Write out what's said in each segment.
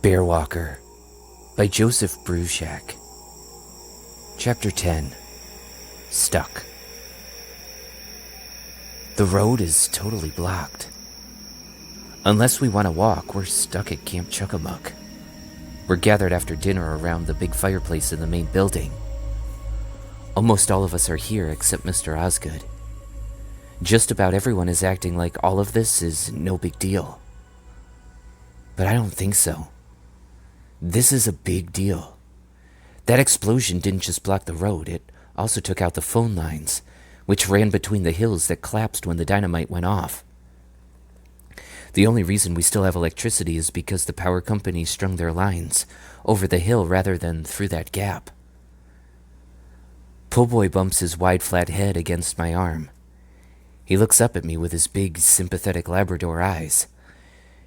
Bearwalker by Joseph Bruchak. Chapter 10. Stuck. The road is totally blocked. Unless we want to walk, we're stuck at Camp Chuckamuck. We're gathered after dinner around the big fireplace in the main building. Almost all of us are here except Mr. Osgood. Just about everyone is acting like all of this is no big deal. But I don't think so. This is a big deal. That explosion didn't just block the road, it also took out the phone lines, which ran between the hills that collapsed when the dynamite went off. The only reason we still have electricity is because the power company strung their lines over the hill rather than through that gap. Pullboy bumps his wide flat head against my arm. He looks up at me with his big, sympathetic Labrador eyes.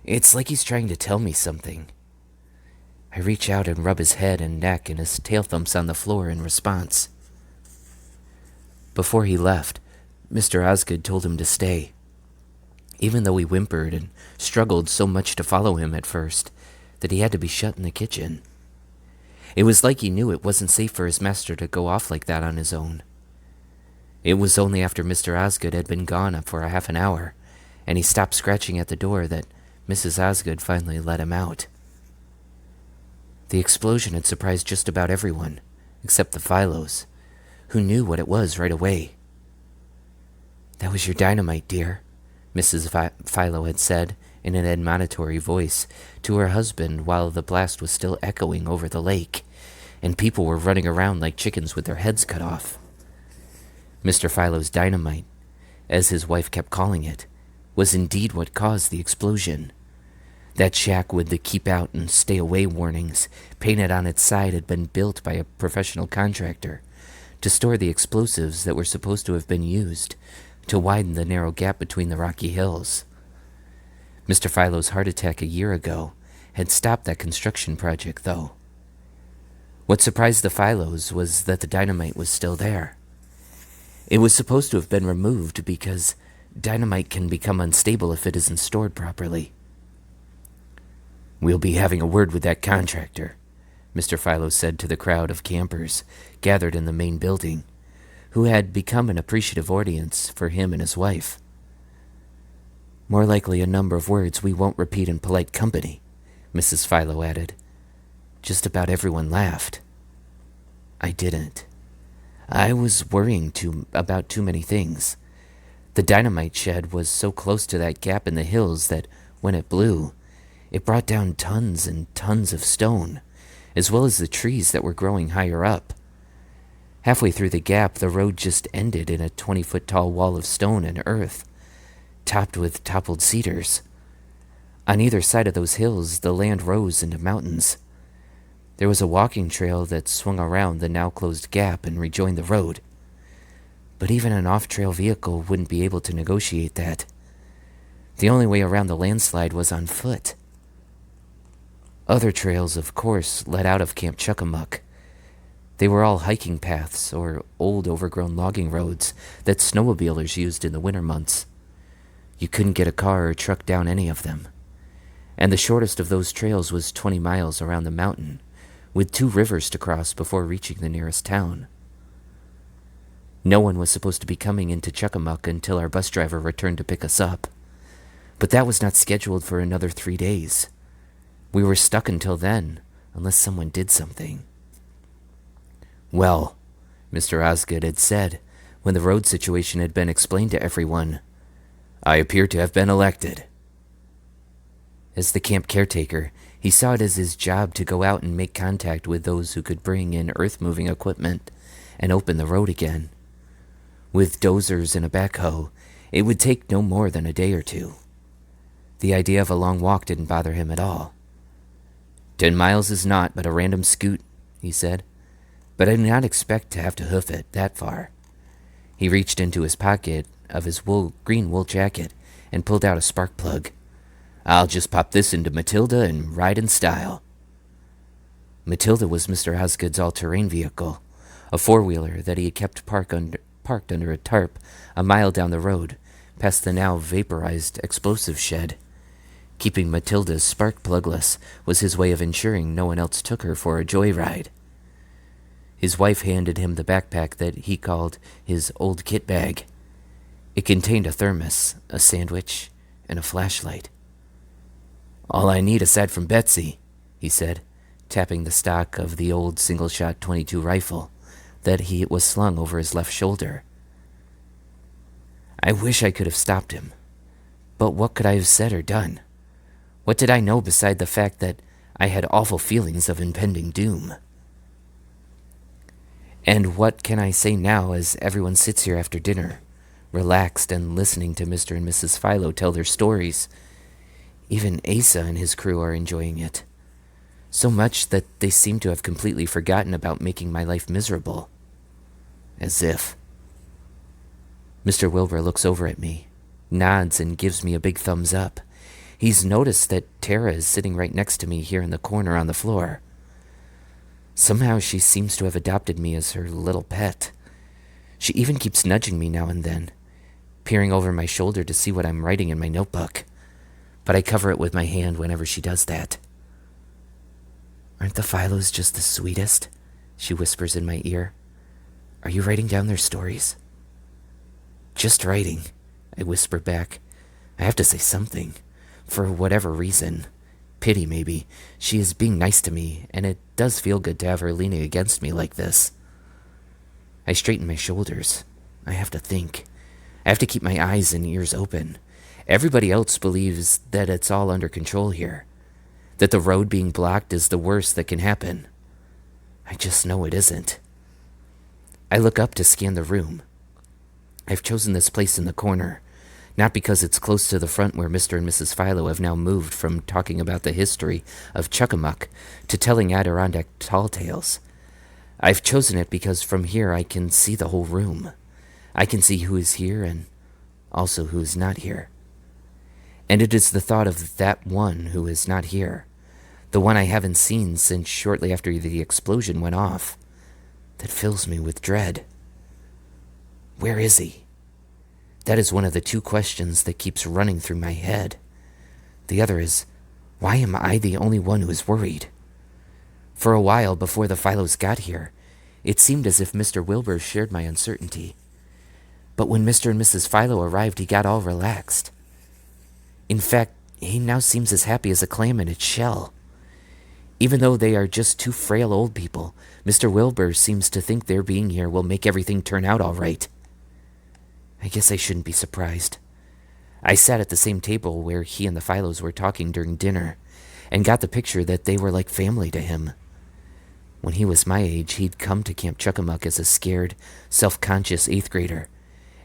It's like he's trying to tell me something. I reach out and rub his head and neck, and his tail thumps on the floor in response. Before he left, Mr. Osgood told him to stay. Even though he whimpered and struggled so much to follow him at first that he had to be shut in the kitchen. It was like he knew it wasn't safe for his master to go off like that on his own. It was only after Mr. Osgood had been gone for a half an hour, and he stopped scratching at the door, that Mrs. Osgood finally let him out. The explosion had surprised just about everyone, except the Philos, who knew what it was right away. "That was your dynamite, dear," Mrs. Philo had said in an admonitory voice to her husband while the blast was still echoing over the lake, and people were running around like chickens with their heads cut off. Mr. Philo's dynamite, as his wife kept calling it, was indeed what caused the explosion. That shack with the keep out and stay away warnings painted on its side had been built by a professional contractor to store the explosives that were supposed to have been used to widen the narrow gap between the rocky hills. Mr. Philo's heart attack a year ago had stopped that construction project, though. What surprised the Philos was that the dynamite was still there. It was supposed to have been removed because dynamite can become unstable if it isn't stored properly. "We'll be having a word with that contractor," Mr. Philo said to the crowd of campers gathered in the main building, who had become an appreciative audience for him and his wife. "More likely a number of words we won't repeat in polite company," Mrs. Philo added. Just about everyone laughed. I didn't. I was worrying about too many things. The dynamite shed was so close to that gap in the hills that when it blew, it brought down tons and tons of stone, as well as the trees that were growing higher up. Halfway through the gap, the road just ended in a 20-foot-tall wall of stone and earth, topped with toppled cedars. On either side of those hills, the land rose into mountains. There was a walking trail that swung around the now-closed gap and rejoined the road. But even an off-trail vehicle wouldn't be able to negotiate that. The only way around the landslide was on foot. Other trails, of course, led out of Camp Chuckamuck. They were all hiking paths or old overgrown logging roads that snowmobilers used in the winter months. You couldn't get a car or truck down any of them. And the shortest of those trails was 20 miles around the mountain, with 2 rivers to cross before reaching the nearest town. No one was supposed to be coming into Chuckamuck until our bus driver returned to pick us up. But that was not scheduled for another 3 days. We were stuck until then, unless someone did something. "Well," Mr. Osgood had said, when the road situation had been explained to everyone, "I appear to have been elected." As the camp caretaker, he saw it as his job to go out and make contact with those who could bring in earth-moving equipment and open the road again. With dozers and a backhoe, it would take no more than a day or 2. The idea of a long walk didn't bother him at all. 10 miles is not but a random scoot," he said, "but I did not expect to have to hoof it that far." He reached into his pocket of his green wool jacket and pulled out a spark plug. "I'll just pop this into Matilda and ride in style." Matilda was Mr. Osgood's all-terrain vehicle, a four-wheeler that he had kept parked under a tarp a mile down the road, past the now vaporized explosive shed. Keeping Matilda's spark plugless was his way of ensuring no one else took her for a joyride. His wife handed him the backpack that he called his old kit bag. It contained a thermos, a sandwich, and a flashlight. "All I need aside from Betsy," he said, tapping the stock of the old single-shot .22 rifle that he was slung over his left shoulder. I wish I could have stopped him, but what could I have said or done? What did I know beside the fact that I had awful feelings of impending doom? And what can I say now as everyone sits here after dinner, relaxed and listening to Mr. and Mrs. Philo tell their stories? Even Asa and his crew are enjoying it. So much that they seem to have completely forgotten about making my life miserable. As if. Mr. Wilbur looks over at me, nods, and gives me a big thumbs up. He's noticed that Tara is sitting right next to me here in the corner on the floor. Somehow she seems to have adopted me as her little pet. She even keeps nudging me now and then, peering over my shoulder to see what I'm writing in my notebook. But I cover it with my hand whenever she does that. "Aren't the Philos just the sweetest?" she whispers in my ear. "Are you writing down their stories?" "Just writing," I whisper back. I have to say something. For whatever reason. Pity, maybe. She is being nice to me, and it does feel good to have her leaning against me like this. I straighten my shoulders. I have to think. I have to keep my eyes and ears open. Everybody else believes that it's all under control here. That the road being blocked is the worst that can happen. I just know it isn't. I look up to scan the room. I've chosen this place in the corner, not because it's close to the front where Mr. and Mrs. Philo have now moved from talking about the history of Chuckamuck to telling Adirondack tall tales. I've chosen it because from here I can see the whole room. I can see who is here and also who is not here. And it is the thought of that one who is not here, the one I haven't seen since shortly after the explosion went off, that fills me with dread. Where is he? That is one of the two questions that keeps running through my head. The other is, why am I the only one who is worried? For a while before the Philos got here, it seemed as if Mr. Wilbur shared my uncertainty. But when Mr. and Mrs. Philo arrived, he got all relaxed. In fact, he now seems as happy as a clam in its shell. Even though they are just two frail old people, Mr. Wilbur seems to think their being here will make everything turn out all right. I guess I shouldn't be surprised. I sat at the same table where he and the Philos were talking during dinner, and got the picture that they were like family to him. When he was my age, he'd come to Camp Chuckamuck as a scared, self-conscious 8th grader,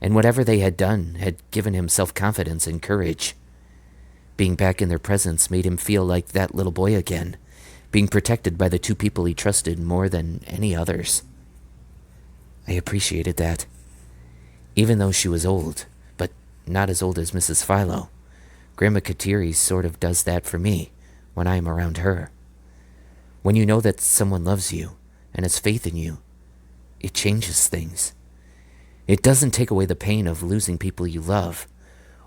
and whatever they had done had given him self-confidence and courage. Being back in their presence made him feel like that little boy again, being protected by the two people he trusted more than any others. I appreciated that. Even though she was old, but not as old as Mrs. Philo, Grandma Kateri sort of does that for me when I am around her. When you know that someone loves you and has faith in you, it changes things. It doesn't take away the pain of losing people you love,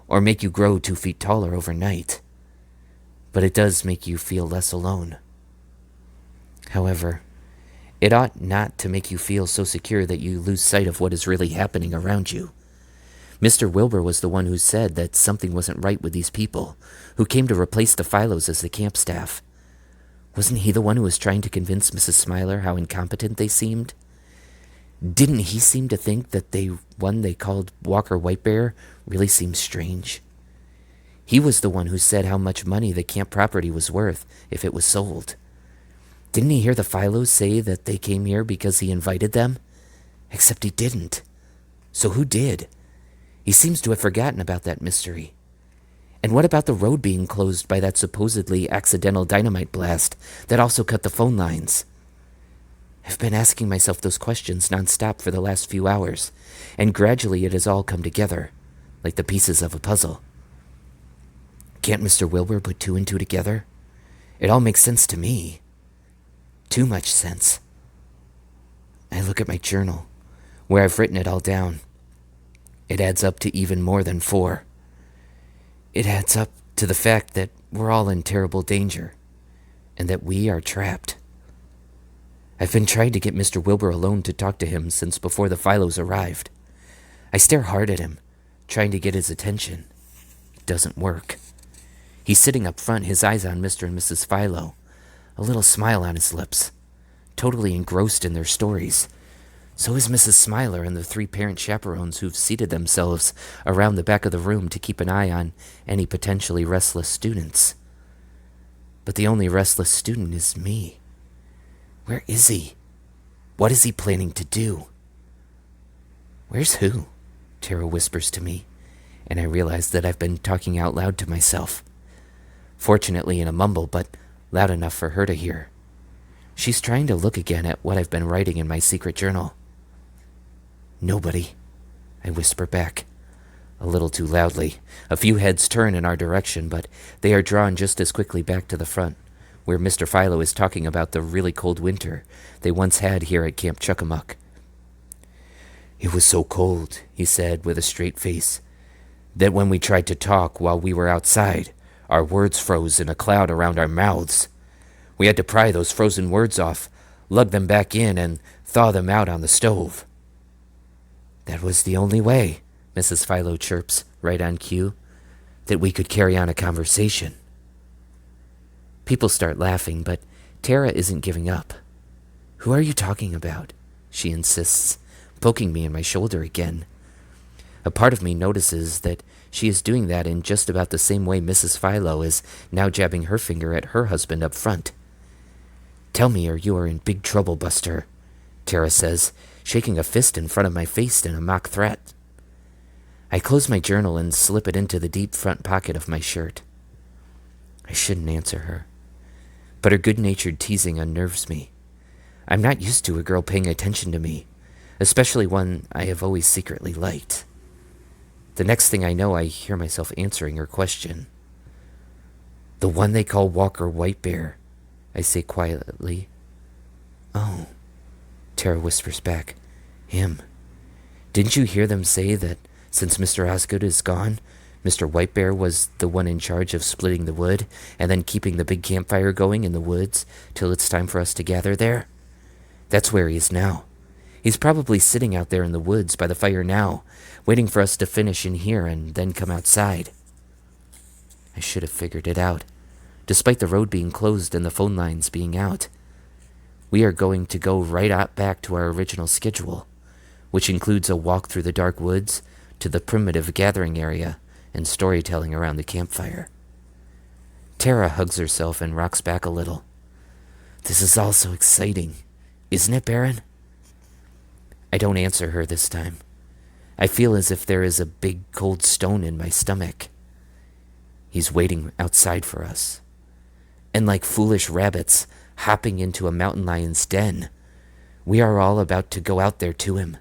or make you grow 2 feet taller overnight, but it does make you feel less alone. However, it ought not to make you feel so secure that you lose sight of what is really happening around you. Mr. Wilbur was the one who said that something wasn't right with these people, who came to replace the Philos as the camp staff. Wasn't he the one who was trying to convince Mrs. Smiler how incompetent they seemed? Didn't he seem to think that the one they called Walker Whitebear really seemed strange? He was the one who said how much money the camp property was worth if it was sold. Didn't he hear the Philos say that they came here because he invited them? Except he didn't. So who did? He seems to have forgotten about that mystery. And what about the road being closed by that supposedly accidental dynamite blast that also cut the phone lines? I've been asking myself those questions nonstop for the last few hours, and gradually it has all come together, like the pieces of a puzzle. Can't Mr. Wilbur put 2 and 2 together? It all makes sense to me. Too much sense. I look at my journal, where I've written it all down. It adds up to even more than 4. It adds up to the fact that we're all in terrible danger, and that we are trapped. I've been trying to get Mr. Wilbur alone to talk to him since before the Philos arrived. I stare hard at him, trying to get his attention. It doesn't work. He's sitting up front, his eyes on Mr. and Mrs. Philo, a little smile on his lips, totally engrossed in their stories. So is Mrs. Smiler and the 3 parent chaperones who've seated themselves around the back of the room to keep an eye on any potentially restless students. But the only restless student is me. Where is he? What is he planning to do? Where's who? Tara whispers to me, and I realize that I've been talking out loud to myself. Fortunately in a mumble, but loud enough for her to hear. She's trying to look again at what I've been writing in my secret journal. Nobody, I whisper back, a little too loudly. A few heads turn in our direction, but they are drawn just as quickly back to the front, where Mr. Philo is talking about the really cold winter they once had here at Camp Chuckamuck. It was so cold, he said with a straight face, that when we tried to talk while we were outside, our words froze in a cloud around our mouths. We had to pry those frozen words off, lug them back in, and thaw them out on the stove. That was the only way, Mrs. Philo chirps, right on cue, that we could carry on a conversation. People start laughing, but Tara isn't giving up. Who are you talking about? She insists, poking me in my shoulder again. A part of me notices that she is doing that in just about the same way Mrs. Philo is now jabbing her finger at her husband up front. Tell me or you are in big trouble, Buster, Tara says, shaking a fist in front of my face in a mock threat. I close my journal and slip it into the deep front pocket of my shirt. I shouldn't answer her, but her good-natured teasing unnerves me. I'm not used to a girl paying attention to me, especially one I have always secretly liked. The next thing I know, I hear myself answering her question. The one they call Walker White Bear, I say quietly. Oh, Tara whispers back. Him. Didn't you hear them say that since Mr. Osgood is gone, Mr. White Bear was the one in charge of splitting the wood and then keeping the big campfire going in the woods till it's time for us to gather there? That's where he is now. He's probably sitting out there in the woods by the fire now, waiting for us to finish in here and then come outside. I should have figured it out, despite the road being closed and the phone lines being out. We are going to go right out back to our original schedule, which includes a walk through the dark woods to the primitive gathering area and storytelling around the campfire. Tara hugs herself and rocks back a little. This is all so exciting, isn't it, Baron? I don't answer her this time. I feel as if there is a big cold stone in my stomach. He's waiting outside for us. And like foolish rabbits hopping into a mountain lion's den, we are all about to go out there to him.